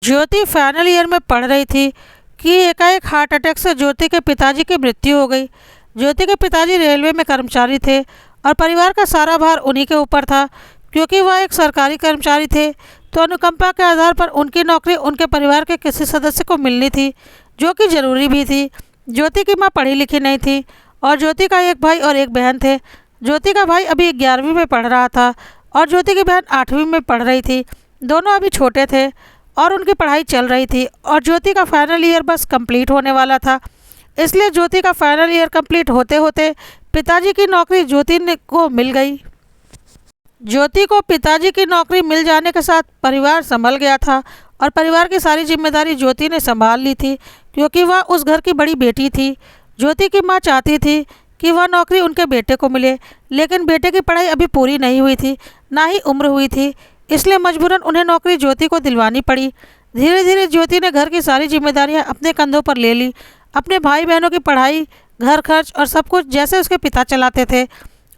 ज्योति final year में पढ़ रही थी कि एकाएक हार्ट अटैक से ज्योति के पिताजी की मृत्यु हो गई। ज्योति के पिताजी रेलवे में कर्मचारी थे और परिवार का सारा भार उन्हीं के ऊपर था। क्योंकि वह एक सरकारी कर्मचारी थे तो अनुकंपा के आधार पर उनकी नौकरी उनके परिवार के किसी सदस्य को मिलनी थी, जो कि ज़रूरी भी थी। ज्योति की माँ पढ़ी लिखी नहीं थी और ज्योति का एक भाई और एक बहन थे। ज्योति का भाई अभी 11वीं में पढ़ रहा था और ज्योति की बहन 8वीं में पढ़ रही थी। दोनों अभी छोटे थे और उनकी पढ़ाई चल रही थी और ज्योति का फाइनल ईयर बस कंप्लीट होने वाला था। इसलिए ज्योति का फाइनल ईयर कंप्लीट होते होते पिताजी की नौकरी को मिल गई। ज्योति को पिताजी की नौकरी मिल जाने के साथ परिवार संभल गया था और परिवार की सारी जिम्मेदारी ज्योति ने संभाल ली थी, क्योंकि वह उस घर की बड़ी बेटी थी। ज्योति की माँ चाहती थी कि वह नौकरी उनके बेटे को मिले, लेकिन बेटे की पढ़ाई अभी पूरी नहीं हुई थी, ना ही उम्र हुई थी। इसलिए मजबूरन उन्हें नौकरी ज्योति को दिलवानी पड़ी। धीरे धीरे ज्योति ने घर की सारी जिम्मेदारियां अपने कंधों पर ले ली। अपने भाई बहनों की पढ़ाई, घर खर्च और सब कुछ जैसे उसके पिता चलाते थे,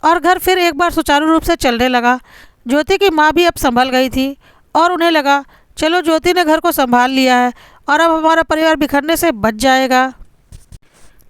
और घर फिर एक बार सुचारू रूप से चलने लगा। ज्योति की माँ भी अब संभल गई थी और उन्हें लगा, चलो ज्योति ने घर को संभाल लिया है और अब हमारा परिवार बिखरने से बच जाएगा।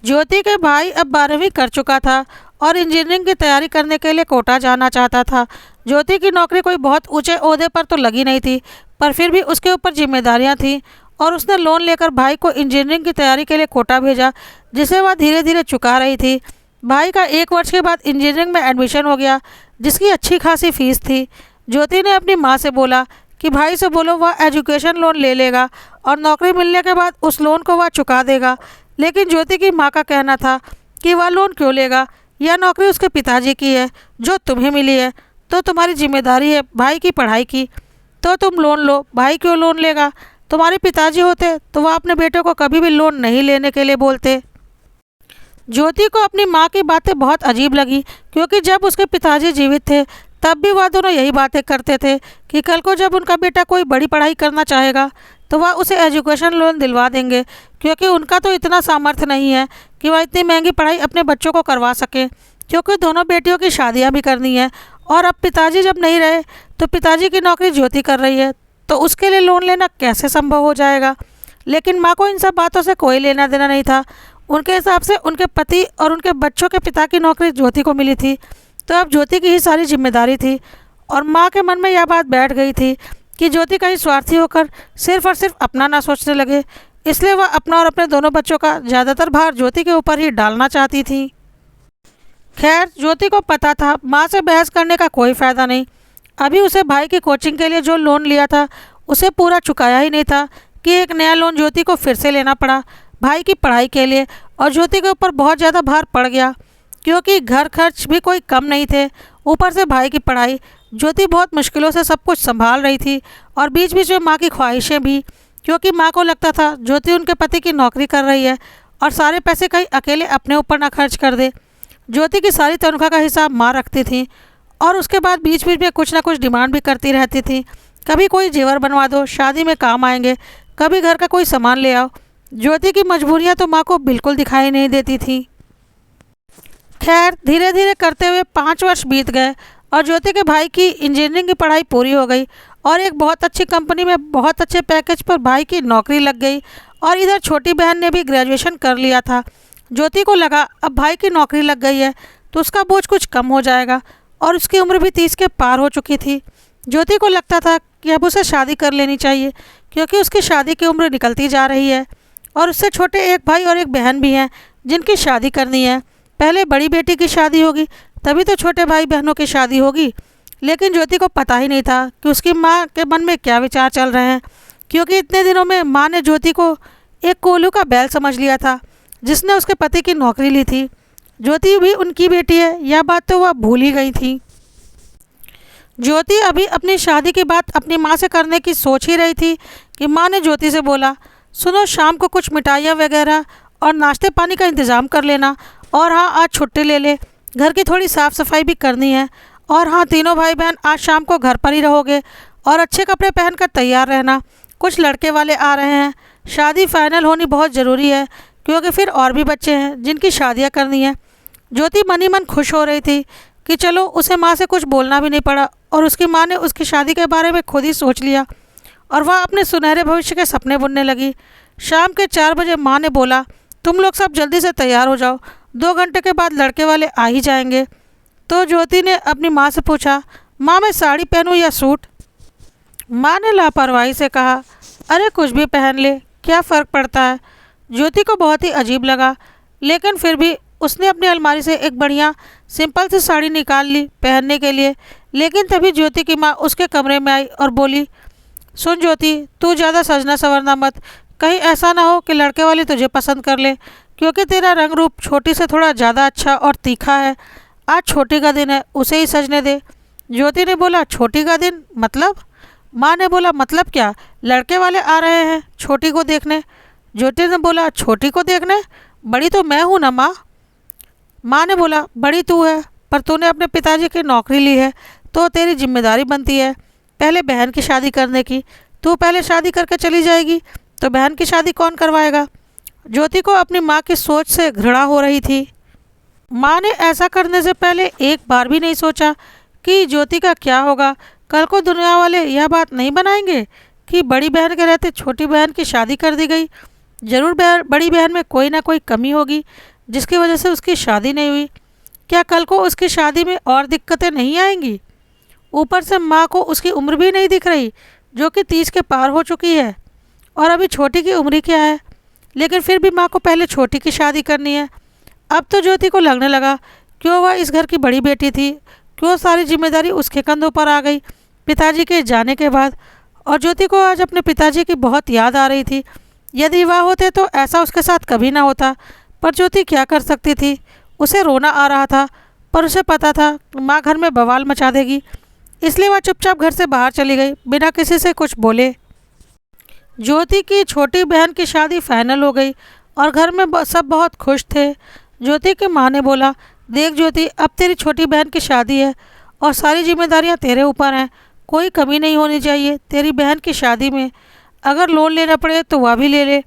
ज्योति के भाई अब 12वीं कर चुका था और इंजीनियरिंग की तैयारी करने के लिए कोटा जाना चाहता था। ज्योति की नौकरी कोई बहुत ऊंचे ओहदे पर तो लगी नहीं थी, पर फिर भी उसके ऊपर जिम्मेदारियां थीं और उसने लोन लेकर भाई को इंजीनियरिंग की तैयारी के लिए कोटा भेजा, जिसे वह धीरे धीरे चुका रही थी। भाई का 1 वर्ष के बाद इंजीनियरिंग में एडमिशन हो गया, जिसकी अच्छी खासी फीस थी। ज्योति ने अपनी माँ से बोला कि भाई से बोलो वह एजुकेशन लोन ले लेगा और नौकरी मिलने के बाद उस लोन को वह चुका देगा। लेकिन ज्योति की माँ का कहना था कि वह लोन क्यों लेगा, यह नौकरी उसके पिताजी की है जो तुम्हें मिली है, तो तुम्हारी जिम्मेदारी है भाई की पढ़ाई की, तो तुम लोन लो। भाई क्यों लोन लेगा? तुम्हारे पिताजी होते तो वह अपने बेटे को कभी भी लोन नहीं लेने के लिए बोलते। ज्योति को अपनी माँ की बातें बहुत अजीब लगी, क्योंकि जब उसके पिताजी जीवित थे तब भी वह दोनों यही बातें करते थे कि कल को जब उनका बेटा कोई बड़ी पढ़ाई करना चाहेगा तो वह उसे एजुकेशन लोन दिलवा देंगे, क्योंकि उनका तो इतना सामर्थ्य नहीं है कि वह इतनी महंगी पढ़ाई अपने बच्चों को करवा सके, क्योंकि दोनों बेटियों की शादियां भी करनी है। और अब पिताजी जब नहीं रहे तो पिताजी की नौकरी ज्योति कर रही है, तो उसके लिए लोन लेना कैसे संभव हो जाएगा। लेकिन माँ को इन सब बातों से कोई लेना देना नहीं था। उनके हिसाब से उनके पति और उनके बच्चों के पिता की नौकरी ज्योति को मिली थी, तो अब ज्योति की ही सारी जिम्मेदारी थी। और माँ के मन में यह बात बैठ गई थी कि ज्योति कहीं स्वार्थी होकर सिर्फ और सिर्फ अपना ना सोचने लगे, इसलिए वह अपना और अपने दोनों बच्चों का ज़्यादातर भार ज्योति के ऊपर ही डालना चाहती थी। खैर, ज्योति को पता था माँ से बहस करने का कोई फ़ायदा नहीं। अभी उसे भाई की कोचिंग के लिए जो लोन लिया था उसे पूरा चुकाया ही नहीं था कि एक नया लोन ज्योति को फिर से लेना पड़ा भाई की पढ़ाई के लिए, और ज्योति के ऊपर बहुत ज़्यादा भार पड़ गया, क्योंकि घर खर्च भी कोई कम नहीं थे, ऊपर से भाई की पढ़ाई। ज्योति बहुत मुश्किलों से सब कुछ संभाल रही थी और बीच बीच में माँ की ख्वाहिशें भी, क्योंकि माँ को लगता था ज्योति उनके पति की नौकरी कर रही है और सारे पैसे कहीं अकेले अपने ऊपर ना खर्च कर दे। ज्योति की सारी तनख्वाह का हिसाब माँ रखती थी और उसके बाद बीच बीच में कुछ ना कुछ डिमांड भी करती रहती थी। कभी कोई जेवर बनवा दो, शादी में काम आएंगे, कभी घर का कोई सामान ले आओ। ज्योति की मजबूरियाँ तो माँ को बिल्कुल दिखाई नहीं देती थी। खैर, धीरे धीरे करते हुए 5 वर्ष बीत गए और ज्योति के भाई की इंजीनियरिंग की पढ़ाई पूरी हो गई और एक बहुत अच्छी कंपनी में बहुत अच्छे पैकेज पर भाई की नौकरी लग गई। और इधर छोटी बहन ने भी ग्रेजुएशन कर लिया था। ज्योति को लगा अब भाई की नौकरी लग गई है तो उसका बोझ कुछ कम हो जाएगा, और उसकी उम्र भी 30 के पार हो चुकी थी। ज्योति को लगता था कि अब उसे शादी कर लेनी चाहिए, क्योंकि उसकी शादी की उम्र निकलती जा रही है और उससे छोटे एक भाई और एक बहन भी हैं जिनकी शादी करनी है। पहले बड़ी बेटी की शादी होगी, तभी तो छोटे भाई बहनों की शादी होगी। लेकिन ज्योति को पता ही नहीं था कि उसकी माँ के मन में क्या विचार चल रहे हैं, क्योंकि इतने दिनों में माँ ने ज्योति को एक कोल्हू का बैल समझ लिया था जिसने उसके पति की नौकरी ली थी। ज्योति भी उनकी बेटी है, यह बात तो वह भूल ही गई थी। ज्योति अभी अपनी शादी की बात अपनी माँ से करने की सोच ही रही थी कि माँ ने ज्योति से बोला, सुनो, शाम को कुछ मिठाइयाँ वगैरह और नाश्ते पानी का इंतज़ाम कर लेना, और हाँ, आज छुट्टी ले ले, घर की थोड़ी साफ़ सफाई भी करनी है, और हाँ, तीनों भाई बहन आज शाम को घर पर ही रहोगे और अच्छे कपड़े पहनकर तैयार रहना, कुछ लड़के वाले आ रहे हैं, शादी फाइनल होनी बहुत ज़रूरी है, क्योंकि फिर और भी बच्चे हैं जिनकी शादियाँ करनी है। ज्योति मन ही मन खुश हो रही थी कि चलो, उसे माँ से कुछ बोलना भी नहीं पड़ा और उसकी माँ ने उसकी शादी के बारे में खुद ही सोच लिया और वह अपने सुनहरे भविष्य के सपने बुनने लगी। शाम के 4 बजे माँ ने बोला, तुम लोग सब जल्दी से तैयार हो जाओ, 2 घंटे के बाद लड़के वाले आ ही जाएंगे। तो ज्योति ने अपनी माँ से पूछा, माँ मैं साड़ी पहनूं या सूट? माँ ने लापरवाही से कहा, अरे कुछ भी पहन ले, क्या फ़र्क पड़ता है। ज्योति को बहुत ही अजीब लगा, लेकिन फिर भी उसने अपनी अलमारी से एक बढ़िया सिंपल सी साड़ी निकाल ली पहनने के लिए। लेकिन तभी ज्योति की माँ उसके कमरे में आई और बोली, सुन ज्योति, तू ज़्यादा सजना संवरना मत, कहीं ऐसा ना हो कि लड़के वाले तुझे पसंद कर ले, क्योंकि तेरा रंग रूप छोटी से थोड़ा ज़्यादा अच्छा और तीखा है। आज छोटी का दिन है, उसे ही सजने दे। ज्योति ने बोला, छोटी का दिन मतलब? माँ ने बोला, मतलब क्या, लड़के वाले आ रहे हैं छोटी को देखने। ज्योति ने बोला, छोटी को देखने? बड़ी तो मैं हूँ ना माँ। माँ ने बोला, बड़ी तू है, पर तूने अपने पिताजी की नौकरी ली है तो तेरी जिम्मेदारी बनती है पहले बहन की शादी करने की। तू पहले शादी करके चली जाएगी तो बहन की शादी कौन करवाएगा। ज्योति को अपनी माँ की सोच से घृणा हो रही थी। माँ ने ऐसा करने से पहले एक बार भी नहीं सोचा कि ज्योति का क्या होगा। कल को दुनिया वाले यह बात नहीं बनाएंगे कि बड़ी बहन के रहते छोटी बहन की शादी कर दी गई। ज़रूर बड़ी बहन में कोई ना कोई कमी होगी जिसकी वजह से उसकी शादी नहीं हुई। क्या कल को उसकी शादी में और दिक्कतें नहीं आएंगी? ऊपर से माँ को उसकी उम्र भी नहीं दिख रही, जो कि 30 के पार हो चुकी है, और अभी छोटी की उम्र क्या है। लेकिन फिर भी माँ को पहले छोटी की शादी करनी है। अब तो ज्योति को लगने लगा, क्यों वह इस घर की बड़ी बेटी थी, क्यों सारी जिम्मेदारी उसके कंधों पर आ गई पिताजी के जाने के बाद। और ज्योति को आज अपने पिताजी की बहुत याद आ रही थी। यदि वह होते तो ऐसा उसके साथ कभी ना होता, पर ज्योति क्या कर सकती थी। उसे रोना आ रहा था, पर उसे पता था माँ घर में बवाल मचा देगी, इसलिए वह चुपचाप घर से बाहर चली गई बिना किसी से कुछ बोले। ज्योति की छोटी बहन की शादी फाइनल हो गई और घर में सब बहुत खुश थे। ज्योति की माँ ने बोला, देख ज्योति, अब तेरी छोटी बहन की शादी है और सारी जिम्मेदारियाँ तेरे ऊपर हैं। कोई कमी नहीं होनी चाहिए तेरी बहन की शादी में। अगर लोन लेना पड़े तो वह भी ले ले,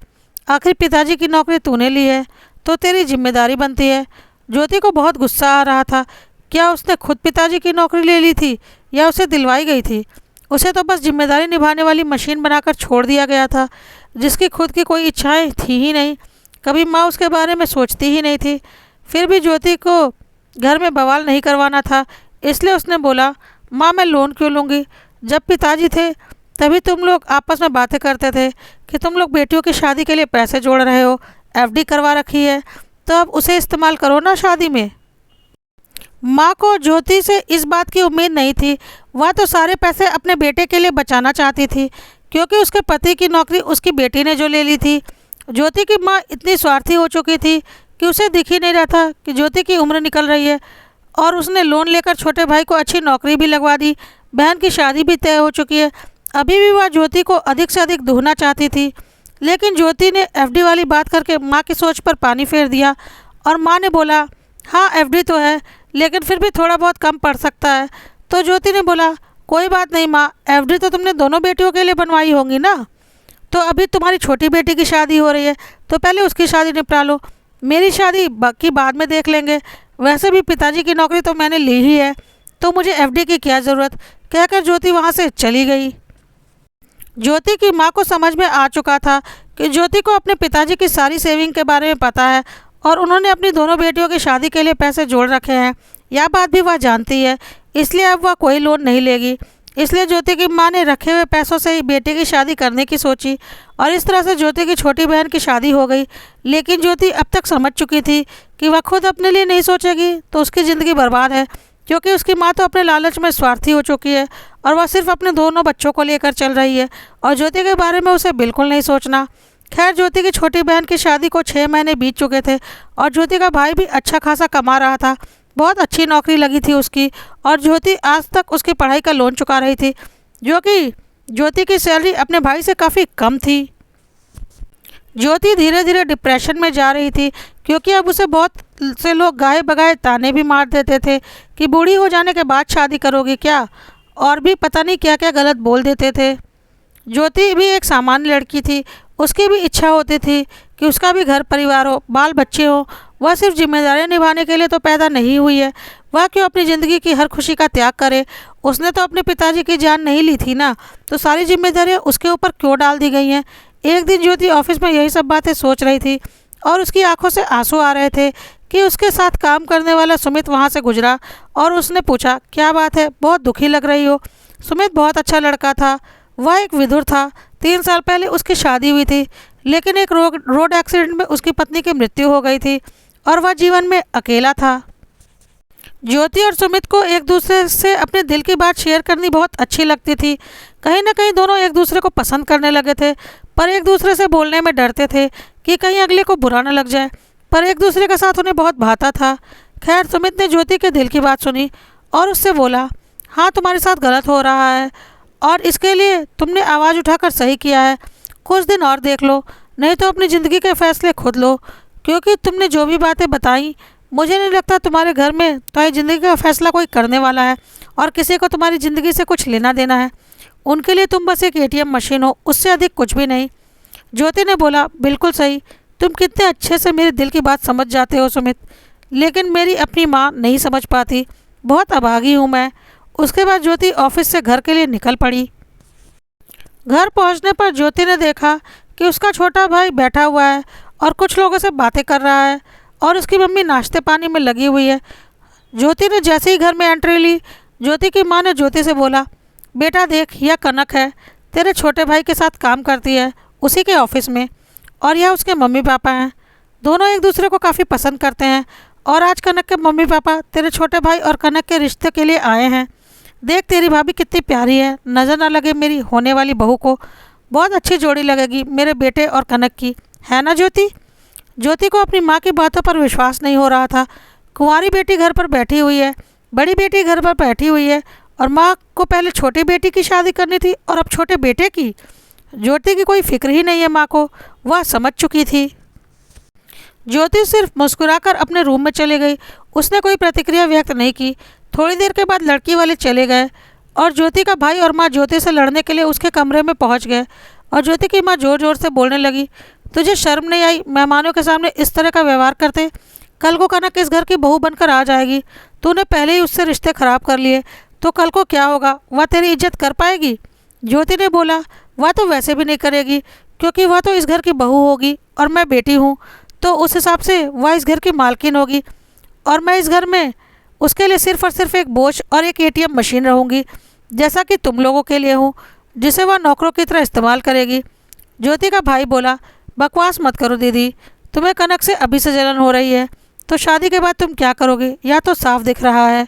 आखिर पिताजी की नौकरी तूने ली है तो तेरी जिम्मेदारी बनती है। ज्योति को बहुत गुस्सा आ रहा था। क्या उसने खुद पिताजी की नौकरी ले ली थी या उसे दिलवाई गई थी? उसे तो बस जिम्मेदारी निभाने वाली मशीन बनाकर छोड़ दिया गया था, जिसकी खुद की कोई इच्छाएं थी ही नहीं। कभी माँ उसके बारे में सोचती ही नहीं थी। फिर भी ज्योति को घर में बवाल नहीं करवाना था, इसलिए उसने बोला, माँ मैं लोन क्यों लूँगी? जब पिताजी थे तभी तुम लोग आपस में बातें करते थे कि तुम लोग बेटियों की शादी के लिए पैसे जोड़ रहे हो, एफडी करवा रखी है, तो अब उसे इस्तेमाल करो ना शादी में। माँ को ज्योति से इस बात की उम्मीद नहीं थी। वह तो सारे पैसे अपने बेटे के लिए बचाना चाहती थी, क्योंकि उसके पति की नौकरी उसकी बेटी ने जो ले ली थी। ज्योति की माँ इतनी स्वार्थी हो चुकी थी कि उसे दिख ही नहीं रहा था कि ज्योति की उम्र निकल रही है, और उसने लोन लेकर छोटे भाई को अच्छी नौकरी भी लगवा दी। बहन की शादी भी तय हो चुकी है। अभी भी वह ज्योति को अधिक से अधिक दूहना चाहती थी, लेकिन ज्योति ने एफडी वाली बात करके माँ की सोच पर पानी फेर दिया। और माँ ने बोला, हाँ एफडी तो है, लेकिन फिर भी थोड़ा बहुत कम पड़ सकता है। तो ज्योति ने बोला, कोई बात नहीं माँ, एफडी तो तुमने दोनों बेटियों के लिए बनवाई होंगी ना। तो अभी तुम्हारी छोटी बेटी की शादी हो रही है तो पहले उसकी शादी निपटा लो, मेरी शादी बाकी बाद में देख लेंगे। वैसे भी पिताजी की नौकरी तो मैंने ली ही है, तो मुझे एफडी की क्या ज़रूरत। कहकर ज्योति वहाँ से चली गई। ज्योति की माँ को समझ में आ चुका था कि ज्योति को अपने पिताजी की सारी सेविंग के बारे में पता है और उन्होंने अपनी दोनों बेटियों की शादी के लिए पैसे जोड़ रखे हैं। यह बात भी वह जानती है, इसलिए अब वह कोई लोन नहीं लेगी। इसलिए ज्योति की माँ ने रखे हुए पैसों से ही बेटी की शादी करने की सोची, और इस तरह से ज्योति की छोटी बहन की शादी हो गई। लेकिन ज्योति अब तक समझ चुकी थी कि वह खुद अपने लिए नहीं सोचेगी तो उसकी ज़िंदगी बर्बाद है, क्योंकि उसकी माँ तो अपने लालच में स्वार्थी हो चुकी है और वह सिर्फ अपने दोनों बच्चों को लेकर चल रही है, और ज्योति के बारे में उसे बिल्कुल नहीं सोचना। खैर, ज्योति की छोटी बहन की शादी को 6 महीने बीत चुके थे और ज्योति का भाई भी अच्छा खासा कमा रहा था। बहुत अच्छी नौकरी लगी थी उसकी, और ज्योति आज तक उसकी पढ़ाई का लोन चुका रही थी, जो कि ज्योति की सैलरी अपने भाई से काफ़ी कम थी। ज्योति धीरे धीरे डिप्रेशन में जा रही थी, क्योंकि अब उसे बहुत से लोग गाए बगाए ताने भी मार देते थे कि बूढ़ी हो जाने के बाद शादी करोगी क्या, और भी पता नहीं क्या क्या गलत बोल देते थे। ज्योति भी एक सामान्य लड़की थी, उसकी भी इच्छा होती थी कि उसका भी घर परिवार हो, बाल बच्चे हो। वह सिर्फ जिम्मेदारियां निभाने के लिए तो पैदा नहीं हुई है, वह क्यों अपनी ज़िंदगी की हर खुशी का त्याग करे। उसने तो अपने पिताजी की जान नहीं ली थी ना, तो सारी जिम्मेदारियां उसके ऊपर क्यों डाल दी गई हैं। एक दिन ज्योति ऑफिस में यही सब बातें सोच रही थी और उसकी आंखों से आंसू आ रहे थे कि उसके साथ काम करने वाला सुमित वहाँ से गुजरा और उसने पूछा, क्या बात है, बहुत दुखी लग रही हो। सुमित बहुत अच्छा लड़का था। वह एक विधुर था। 3 साल पहले उसकी शादी हुई थी, लेकिन एक रोड एक्सीडेंट में उसकी पत्नी की मृत्यु हो गई थी और वह जीवन में अकेला था। ज्योति और सुमित को एक दूसरे से अपने दिल की बात शेयर करनी बहुत अच्छी लगती थी। कहीं ना कहीं दोनों एक दूसरे को पसंद करने लगे थे, पर एक दूसरे से बोलने में डरते थे कि कहीं अगले को बुरा न लग जाए, पर एक दूसरे के साथ उन्हें बहुत भाता था। खैर, सुमित ने ज्योति के दिल की बात सुनी और उससे बोला, हाँ, तुम्हारे साथ गलत हो रहा है और इसके लिए तुमने आवाज़ उठाकर सही किया है। कुछ दिन और देख लो, नहीं तो अपनी ज़िंदगी के फैसले खुद लो, क्योंकि तुमने जो भी बातें बताई, मुझे नहीं लगता तुम्हारे घर में तुम्हारी ज़िंदगी का फैसला कोई करने वाला है और किसी को तुम्हारी ज़िंदगी से कुछ लेना देना है। उनके लिए तुम बस एक एटीएम मशीन हो, उससे अधिक कुछ भी नहीं। ज्योति ने बोला, बिल्कुल सही, तुम कितने अच्छे से मेरे दिल की बात समझ जाते हो सुमित, लेकिन मेरी अपनी माँ नहीं समझ पाती। बहुत अभागी हूँ मैं। उसके बाद ज्योति ऑफिस से घर के लिए निकल पड़ी। घर पहुँचने पर ज्योति ने देखा कि उसका छोटा भाई बैठा हुआ है और कुछ लोगों से बातें कर रहा है और उसकी मम्मी नाश्ते पानी में लगी हुई है। ज्योति ने जैसे ही घर में एंट्री ली, ज्योति की माँ ने ज्योति से बोला, बेटा देख, यह कनक है, तेरे छोटे भाई के साथ काम करती है उसी के ऑफिस में, और यह उसके मम्मी पापा हैं। दोनों एक दूसरे को काफ़ी पसंद करते हैं और आज कनक के मम्मी पापा तेरे छोटे भाई और कनक के रिश्ते के लिए आए हैं। देख, तेरी भाभी कितनी प्यारी है, नज़र ना लगे मेरी होने वाली बहू को। बहुत अच्छी जोड़ी लगेगी मेरे बेटे और कनक की, है ना ज्योति। ज्योति को अपनी माँ की बातों पर विश्वास नहीं हो रहा था। कुंवारी बेटी घर पर बैठी हुई है, बड़ी बेटी घर पर बैठी हुई है और माँ को पहले छोटी बेटी की शादी करनी थी और अब छोटे बेटे की। ज्योति की कोई फिक्र ही नहीं है माँ को, वह समझ चुकी थी। ज्योति सिर्फ मुस्कुराकर अपने रूम में चली गई। उसने कोई प्रतिक्रिया व्यक्त नहीं की। थोड़ी देर के बाद लड़की वाले चले गए और ज्योति का भाई और माँ ज्योति से लड़ने के लिए उसके कमरे में पहुँच गए और ज्योति की माँ ज़ोर ज़ोर से बोलने लगी, तुझे शर्म नहीं आई मेहमानों के सामने इस तरह का व्यवहार करते। कल को कनक इस घर की बहू बनकर आ जाएगी, तूने पहले ही उससे रिश्ते ख़राब कर लिए, तो कल को क्या होगा, वह तेरी इज्जत कर पाएगी। ज्योति ने बोला, वह तो वैसे भी नहीं करेगी, क्योंकि वह तो इस घर की बहू होगी और मैं बेटी हूँ, तो उस हिसाब से वह इस घर की मालकिन होगी और मैं इस घर में उसके लिए सिर्फ और सिर्फ एक बोझ और एक एटीएम मशीन रहूँगी, जैसा कि तुम लोगों के लिए हूँ, जिसे वह नौकरों की तरह इस्तेमाल करेगी। ज्योति का भाई बोला, बकवास मत करो दीदी, तुम्हें कनक से अभी से जलन हो रही है, तो शादी के बाद तुम क्या करोगे, या तो साफ दिख रहा है।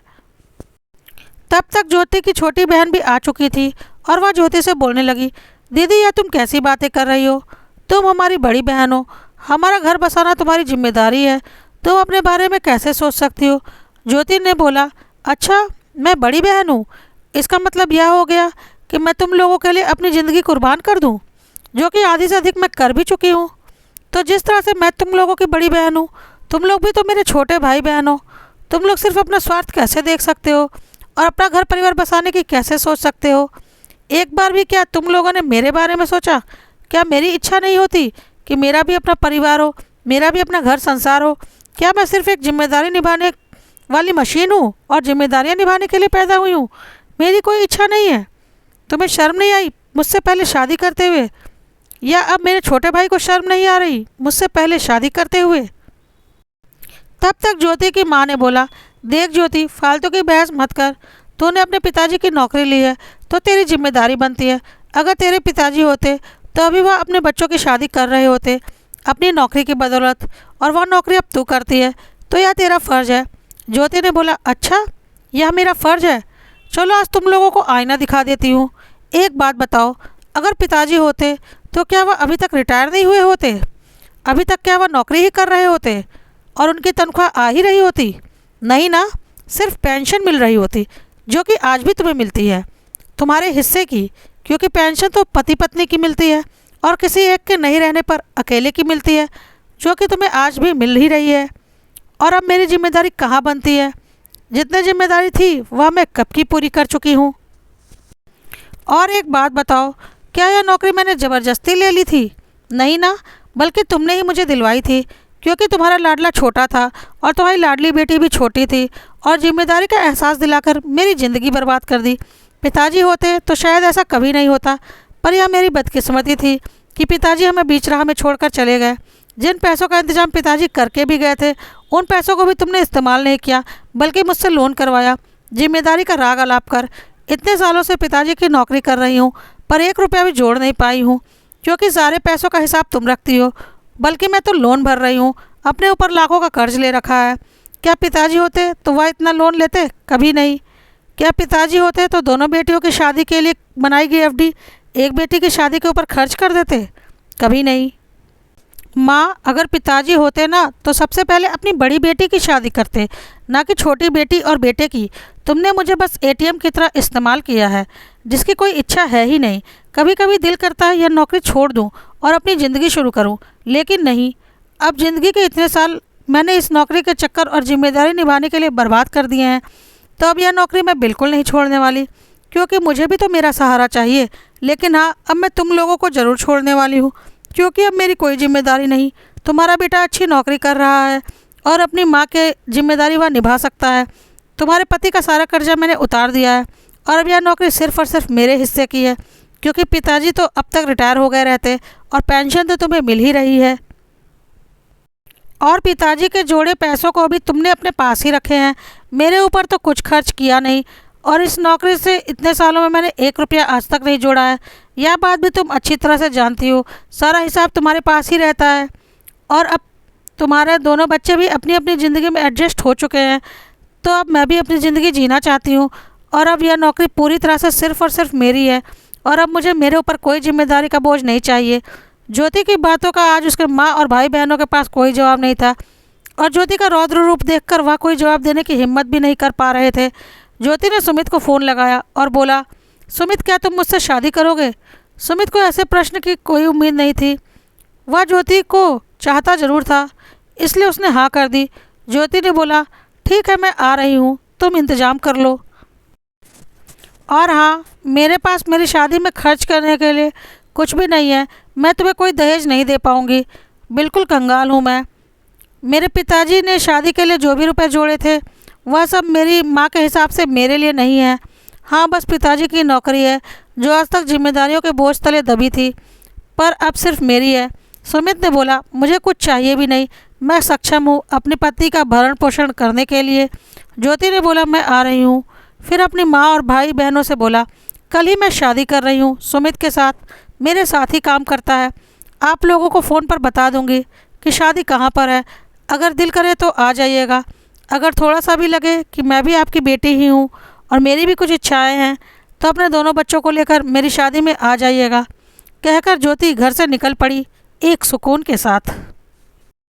तब तक ज्योति की छोटी बहन भी आ चुकी थी और वह ज्योति से बोलने लगी, दीदी यह तुम कैसी बातें कर रही हो, तुम हमारी बड़ी बहन हो, हमारा घर बसाना तुम्हारी जिम्मेदारी है, तुम अपने बारे में कैसे सोच सकती हो। ज्योति ने बोला, अच्छा मैं बड़ी बहन हूँ, इसका मतलब यह हो गया कि मैं तुम लोगों के लिए अपनी ज़िंदगी कुर्बान कर दूँ, जो कि आधी से अधिक मैं कर भी चुकी हूँ। तो जिस तरह से मैं तुम लोगों की बड़ी बहन हूँ, तुम लोग भी तो मेरे छोटे भाई बहन हो। तुम लोग सिर्फ अपना स्वार्थ कैसे देख सकते हो और अपना घर परिवार बसाने की कैसे सोच सकते हो। एक बार भी क्या तुम लोगों ने मेरे बारे में सोचा? क्या मेरी इच्छा नहीं होती कि मेरा भी अपना परिवार हो, मेरा भी अपना घर संसार हो? क्या मैं सिर्फ एक जिम्मेदारी निभाने वाली मशीन हूँ और जिम्मेदारियाँ निभाने के लिए पैदा हुई हूँ? मेरी कोई इच्छा नहीं है। तुम्हें शर्म नहीं आई मुझसे पहले शादी करते हुए, या अब मेरे छोटे भाई को शर्म नहीं आ रही मुझसे पहले शादी करते हुए? तब तक ज्योति की माँ ने बोला, देख ज्योति, फालतू की बहस मत कर, तूने अपने पिताजी की नौकरी ली है तो तेरी जिम्मेदारी बनती है। अगर तेरे पिताजी होते तो अभी वह अपने बच्चों की शादी कर रहे होते अपनी नौकरी की बदौलत, और वह नौकरी अब तू करती है, तो यह तेरा फ़र्ज़ है। ज्योति ने बोला, अच्छा यह मेरा फ़र्ज़ है, चलो आज तुम लोगों को आईना दिखा देती हूँ। एक बात बताओ, अगर पिताजी होते तो क्या वह अभी तक रिटायर नहीं हुए होते? अभी तक क्या वह नौकरी ही कर रहे होते और उनकी तनख्वाह आ ही रही होती? नहीं ना, सिर्फ पेंशन मिल रही होती, जो कि आज भी तुम्हें मिलती है, तुम्हारे हिस्से की, क्योंकि पेंशन तो पति पत्नी की मिलती है और किसी एक के नहीं रहने पर अकेले की मिलती है, जो कि तुम्हें आज भी मिल ही रही है। और अब मेरी जिम्मेदारी कहाँ बनती है? जितनी जिम्मेदारी थी वह मैं कब की पूरी कर चुकी हूँ। और एक बात बताओ, क्या यह नौकरी मैंने ज़बरदस्ती ले ली थी? नहीं ना, बल्कि तुमने ही मुझे दिलवाई थी, क्योंकि तुम्हारा लाडला छोटा था और तुम्हारी लाडली बेटी भी छोटी थी और जिम्मेदारी का एहसास दिलाकर मेरी ज़िंदगी बर्बाद कर दी। पिताजी होते तो शायद ऐसा कभी नहीं होता, पर यह मेरी बदकिस्मती थी कि पिताजी हमें बीच राह में छोड़कर चले गए। जिन पैसों का इंतजाम पिताजी करके भी गए थे, उन पैसों को भी तुमने इस्तेमाल नहीं किया, बल्कि मुझसे लोन करवाया, जिम्मेदारी का राग अलाप कर। इतने सालों से पिताजी की नौकरी कर रही हूँ, पर 1 रुपया भी जोड़ नहीं पाई हूँ, क्योंकि सारे पैसों का हिसाब तुम रखती हो, बल्कि मैं तो लोन भर रही हूँ। अपने ऊपर लाखों का कर्ज ले रखा है। क्या पिताजी होते तो वह इतना लोन लेते? कभी नहीं। क्या पिताजी होते तो दोनों बेटियों की शादी के लिए बनाई गई एफडी एक बेटी की शादी के ऊपर खर्च कर देते? कभी नहीं। माँ, अगर पिताजी होते ना तो सबसे पहले अपनी बड़ी बेटी की शादी करते, ना कि छोटी बेटी और बेटे की। तुमने मुझे बस एटीएम की तरह इस्तेमाल किया है, जिसकी कोई इच्छा है ही नहीं। कभी कभी दिल करता है यह नौकरी छोड़ दूं और अपनी ज़िंदगी शुरू करूं, लेकिन नहीं। अब ज़िंदगी के इतने साल मैंने इस नौकरी के चक्कर और जिम्मेदारी निभाने के लिए बर्बाद कर दिए हैं, तो अब यह नौकरी मैं बिल्कुल नहीं छोड़ने वाली, क्योंकि मुझे भी तो मेरा सहारा चाहिए। लेकिन हाँ, अब मैं तुम लोगों को ज़रूर छोड़ने वाली हूँ, क्योंकि अब मेरी कोई जिम्मेदारी नहीं। तुम्हारा बेटा अच्छी नौकरी कर रहा है और अपनी माँ के जिम्मेदारी वह निभा सकता है। तुम्हारे पति का सारा कर्जा मैंने उतार दिया है और अब यह नौकरी सिर्फ़ और सिर्फ मेरे हिस्से की है, क्योंकि पिताजी तो अब तक रिटायर हो गए रहते और पेंशन तो तुम्हें मिल ही रही है। और पिताजी के जोड़े पैसों को भी तुमने अपने पास ही रखे हैं, मेरे ऊपर तो कुछ खर्च किया नहीं। और इस नौकरी से इतने सालों में मैंने 1 रुपया आज तक नहीं जोड़ा है। यह बात भी तुम अच्छी तरह से जानती हो। सारा हिसाब तुम्हारे पास ही रहता है। और अब तुम्हारे दोनों बच्चे भी अपनी अपनी ज़िंदगी में एडजस्ट हो चुके हैं, तो अब मैं भी अपनी ज़िंदगी जीना चाहती हूँ। और अब यह नौकरी पूरी तरह से सिर्फ़ और सिर्फ मेरी है, और अब मुझे मेरे ऊपर कोई जिम्मेदारी का बोझ नहीं चाहिए। ज्योति की बातों का आज उसके माँ और भाई बहनों के पास कोई जवाब नहीं था, और ज्योति का रौद्र रूप देखकर वह कोई जवाब देने की हिम्मत भी नहीं कर पा रहे थे। ज्योति ने सुमित को फ़ोन लगाया और बोला, सुमित, क्या तुम मुझसे शादी करोगे? सुमित को ऐसे प्रश्न की कोई उम्मीद नहीं थी। वह ज्योति को चाहता ज़रूर था, इसलिए उसने हाँ कर दी। ज्योति ने बोला, ठीक है, मैं आ रही हूँ, तुम इंतज़ाम कर लो। और हाँ, मेरे पास मेरी शादी में खर्च करने के लिए कुछ भी नहीं है। मैं तुम्हें कोई दहेज नहीं दे पाऊँगी, बिल्कुल कंगाल हूँ मैं। मेरे पिताजी ने शादी के लिए जो भी रुपए जोड़े थे, वह सब मेरी माँ के हिसाब से मेरे लिए नहीं है। हाँ, बस पिताजी की नौकरी है, जो आज तक जिम्मेदारियों के बोझ तले दबी थी, पर अब सिर्फ मेरी है। सुमित ने बोला, मुझे कुछ चाहिए भी नहीं, मैं सक्षम हूँ अपने पति का भरण पोषण करने के लिए। ज्योति ने बोला, मैं आ रही हूँ। फिर अपनी माँ और भाई बहनों से बोला, कल ही मैं शादी कर रही हूँ सुमित के साथ, मेरे साथ ही काम करता है। आप लोगों को फ़ोन पर बता दूँगी कि शादी कहाँ पर है, अगर दिल करे तो आ जाइएगा। अगर थोड़ा सा भी लगे कि मैं भी आपकी बेटी ही हूँ और मेरी भी कुछ इच्छाएं हैं, तो अपने दोनों बच्चों को लेकर मेरी शादी में आ जाइएगा। कहकर ज्योति घर से निकल पड़ी, एक सुकून के साथ।